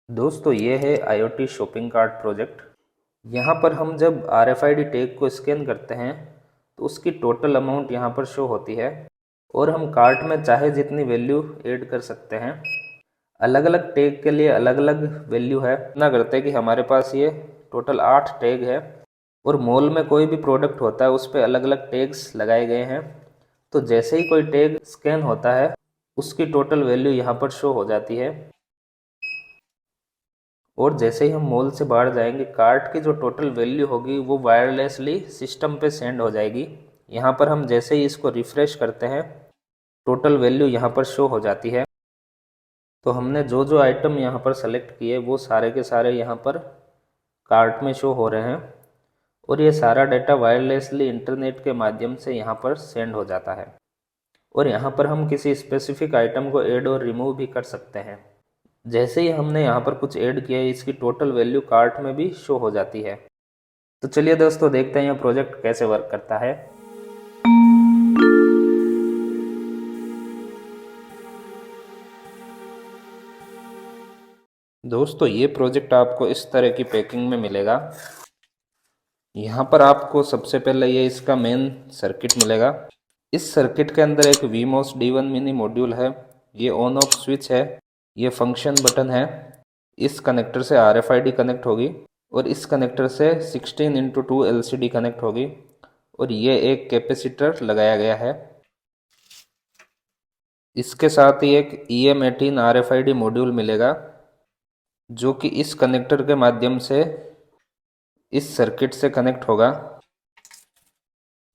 दोस्तों ये है IoT शॉपिंग कार्ट प्रोजेक्ट। यहाँ पर हम जब RFID टैग को स्कैन करते हैं तो उसकी टोटल अमाउंट यहाँ पर शो होती है और हम कार्ट में चाहे जितनी वैल्यू ऐड कर सकते हैं। अलग अलग टैग के लिए अलग अलग वैल्यू है। इतना करते हैं कि हमारे पास ये टोटल 8 टैग है और मॉल में कोई भी प्रोडक्ट होता है उस पर अलग अलग टैग्स लगाए गए हैं। तो जैसे ही कोई टैग स्कैन होता है उसकी टोटल वैल्यू यहाँ पर शो हो जाती है और जैसे ही हम मॉल से बाहर जाएंगे कार्ट की जो टोटल वैल्यू होगी वो वायरलेसली सिस्टम पे सेंड हो जाएगी। यहाँ पर हम जैसे ही इसको रिफ़्रेश करते हैं टोटल वैल्यू यहाँ पर शो हो जाती है। तो हमने जो जो आइटम यहाँ पर सेलेक्ट किए वो सारे के सारे यहाँ पर कार्ट में शो हो रहे हैं और ये सारा डाटा वायरलेसली इंटरनेट के माध्यम से यहाँ पर सेंड हो जाता है और यहाँ पर हम किसी स्पेसिफिक आइटम को ऐड और रिमूव भी कर सकते हैं। जैसे ही हमने यहाँ पर कुछ ऐड किया है इसकी टोटल वैल्यू कार्ट में भी शो हो जाती है। तो चलिए दोस्तों देखते हैं यह प्रोजेक्ट कैसे वर्क करता है। दोस्तों ये प्रोजेक्ट आपको इस तरह की पैकिंग में मिलेगा। यहाँ पर आपको सबसे पहले ये इसका मेन सर्किट मिलेगा। इस सर्किट के अंदर एक VMOS D1 मिनी मॉड्यूल है, ये ऑन ऑफ स्विच है, ये फंक्शन बटन है, इस कनेक्टर से RFID कनेक्ट होगी और इस कनेक्टर से 16x2 LCD कनेक्ट होगी और ये एक कैपेसिटर लगाया गया है। इसके साथ ही एक EM18 RFID मॉड्यूल मिलेगा जो कि इस कनेक्टर के माध्यम से इस सर्किट से कनेक्ट होगा।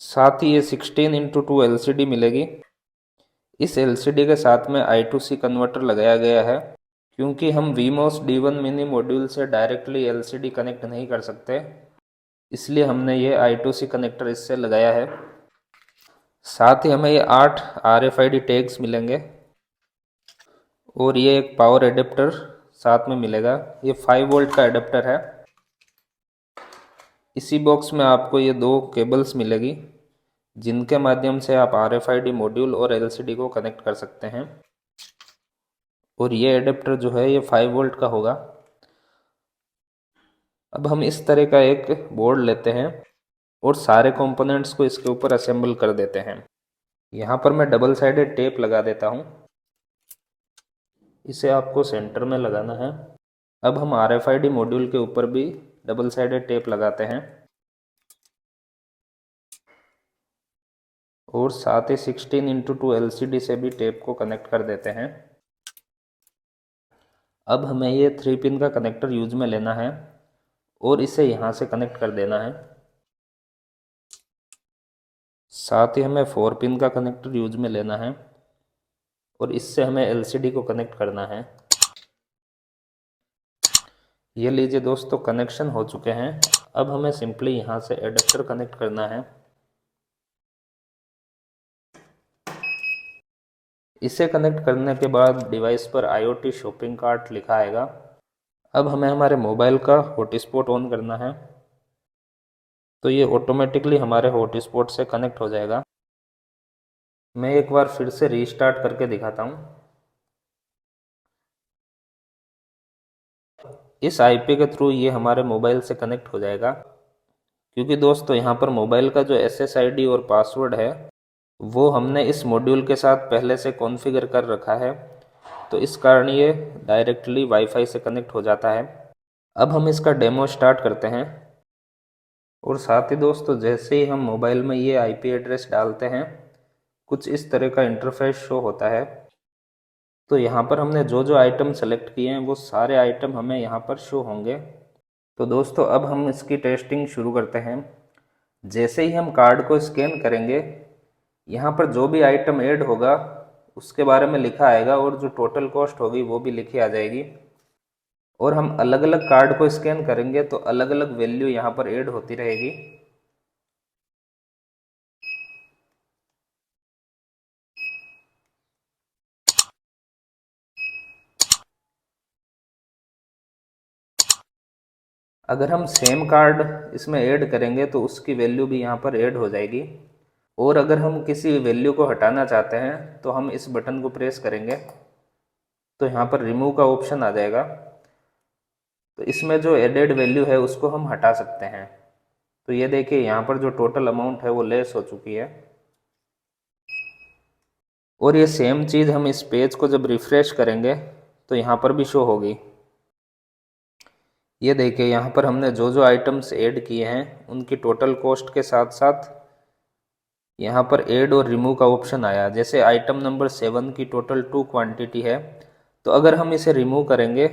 साथ ही ये 16x2 LCD मिलेगी। इस LCD के साथ में I2C कन्वर्टर लगाया गया है क्योंकि हम VMOS D1 मिनी मॉड्यूल से डायरेक्टली LCD कनेक्ट नहीं कर सकते, इसलिए हमने ये I2C कनेक्टर इससे लगाया है। साथ ही हमें ये 8 RFID टैग्स मिलेंगे और ये एक पावर एडेप्टर साथ में मिलेगा। ये 5 वोल्ट का एडेप्टर है। इसी बॉक्स में आपको ये 2 केबल्स मिलेगी जिनके माध्यम से आप RFID मॉड्यूल और LCD को कनेक्ट कर सकते हैं और ये एडेप्टर जो है ये 5 वोल्ट का होगा। अब हम इस तरह का एक बोर्ड लेते हैं और सारे कंपोनेंट्स को इसके ऊपर असेंबल कर देते हैं। यहाँ पर मैं डबल साइडेड टेप लगा देता हूँ, इसे आपको सेंटर में लगाना है। अब हम RFID मॉड्यूल के ऊपर भी डबल साइडेड टेप लगाते हैं और साथ ही 16x2 LCD से भी टेप को कनेक्ट कर देते हैं। अब हमें ये 3 पिन का कनेक्टर यूज में लेना है और इसे यहाँ से कनेक्ट कर देना है। साथ ही हमें 4 पिन का कनेक्टर यूज में लेना है और इससे हमें LCD को कनेक्ट करना है। ये लीजिए दोस्तों, कनेक्शन हो चुके हैं। अब हमें सिंपली यहाँ से एडेप्टर कनेक्ट करना है। इसे कनेक्ट करने के बाद डिवाइस पर IoT शॉपिंग कार्ट लिखा आएगा। अब हमें हमारे मोबाइल का हॉटस्पॉट ऑन करना है तो ये ऑटोमेटिकली हमारे हॉटस्पॉट से कनेक्ट हो जाएगा। मैं एक बार फिर से रीस्टार्ट करके दिखाता हूँ। इस IP के थ्रू ये हमारे मोबाइल से कनेक्ट हो जाएगा क्योंकि दोस्तों यहाँ पर मोबाइल का जो SSID और पासवर्ड है वो हमने इस मॉड्यूल के साथ पहले से कॉन्फ़िगर कर रखा है, तो इस कारण ये डायरेक्टली वाईफाई से कनेक्ट हो जाता है। अब हम इसका डेमो स्टार्ट करते हैं और साथ ही दोस्तों जैसे ही हम मोबाइल में ये IP एड्रेस डालते हैं कुछ इस तरह का इंटरफेस शो होता है। तो यहाँ पर हमने जो जो आइटम सेलेक्ट किए हैं वो सारे आइटम हमें यहाँ पर शो होंगे। तो दोस्तों अब हम इसकी टेस्टिंग शुरू करते हैं। जैसे ही हम कार्ड को स्कैन करेंगे यहाँ पर जो भी आइटम ऐड होगा उसके बारे में लिखा आएगा और जो टोटल कॉस्ट होगी वो भी लिखी आ जाएगी और हम अलग अलग कार्ड को स्कैन करेंगे तो अलग अलग वैल्यू यहाँ पर ऐड होती रहेगी। अगर हम सेम कार्ड इसमें ऐड करेंगे तो उसकी वैल्यू भी यहाँ पर ऐड हो जाएगी और अगर हम किसी वैल्यू को हटाना चाहते हैं तो हम इस बटन को प्रेस करेंगे तो यहाँ पर रिमूव का ऑप्शन आ जाएगा तो इसमें जो एडेड वैल्यू है उसको हम हटा सकते हैं। तो ये देखिए यहाँ पर जो टोटल अमाउंट है वो लेस हो चुकी है। और ये सेम चीज़ हम इस पेज को जब रिफ्रेश करेंगे तो यहाँ पर भी शो होगी। ये देखिए यहाँ पर हमने जो जो आइटम्स ऐड किए हैं उनकी टोटल कॉस्ट के साथ साथ यहाँ पर ऐड और रिमूव का ऑप्शन आया। जैसे आइटम नंबर 7 की टोटल 2 क्वांटिटी है, तो अगर हम इसे रिमूव करेंगे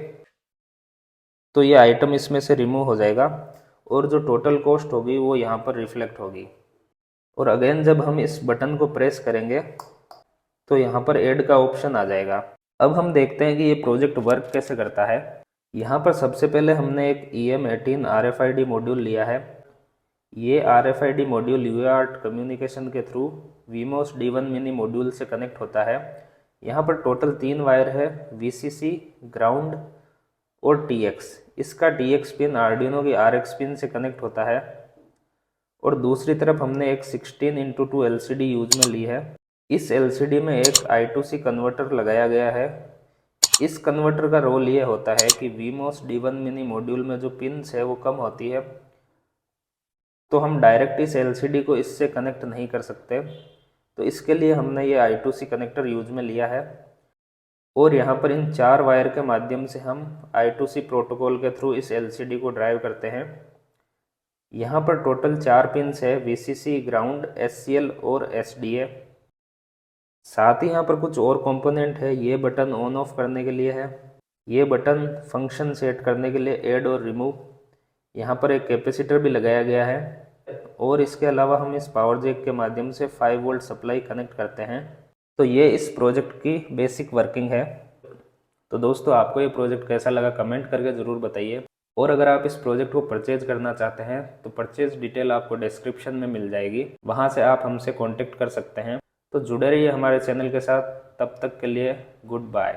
तो ये आइटम इसमें से रिमूव हो जाएगा और जो टोटल कॉस्ट होगी वो यहाँ पर रिफ्लेक्ट होगी। और अगेन जब हम इस बटन को प्रेस करेंगे तो यहाँ पर ऐड का ऑप्शन आ जाएगा। अब हम देखते हैं कि ये प्रोजेक्ट वर्क कैसे करता है। यहाँ पर सबसे पहले हमने एक EM18 RFID मॉड्यूल लिया है। ये RFID मॉड्यूल UART कम्युनिकेशन के through VMOS D1 mini module से कनेक्ट होता है। यहाँ पर टोटल 3 वायर है, VCC, ग्राउंड और TX। इसका TX पिन आर्डिनो की RX पिन से कनेक्ट होता है। और दूसरी तरफ हमने एक 16x2 LCD यूज में ली है। इस LCD में एक I2C कन्वर्टर लगाया गया है। इस कन्वर्टर का रोल ये होता है कि VMOS D1 मिनी मॉड्यूल में जो पिन्स है वो कम होती है, तो हम डायरेक्ट इस LCD को इससे कनेक्ट नहीं कर सकते। तो इसके लिए हमने ये I2C कनेक्टर यूज में लिया है। और यहाँ पर इन 4 वायर के माध्यम से हम I2C प्रोटोकॉल के थ्रू इस LCD को ड्राइव करते हैं। यहाँ पर टोटल 4 पिन्स है, VCC, ग्राउंड, SCL और SDA। साथ ही यहाँ पर कुछ और कंपोनेंट है। ये बटन ऑन ऑफ करने के लिए है, ये बटन फंक्शन सेट करने के लिए ऐड और रिमूव। यहाँ पर एक कैपेसिटर भी लगाया गया है और इसके अलावा हम इस पावर जैक के माध्यम से 5 वोल्ट सप्लाई कनेक्ट करते हैं। तो ये इस प्रोजेक्ट की बेसिक वर्किंग है। तो दोस्तों आपको ये प्रोजेक्ट कैसा लगा कमेंट करके ज़रूर बताइए। और अगर आप इस प्रोजेक्ट को परचेज करना चाहते हैं तो परचेज डिटेल आपको डिस्क्रिप्शन में मिल जाएगी, वहाँ से आप हमसे कॉन्टेक्ट कर सकते हैं। तो जुड़े रहिए हमारे चैनल के साथ। तब तक के लिए गुड बाय।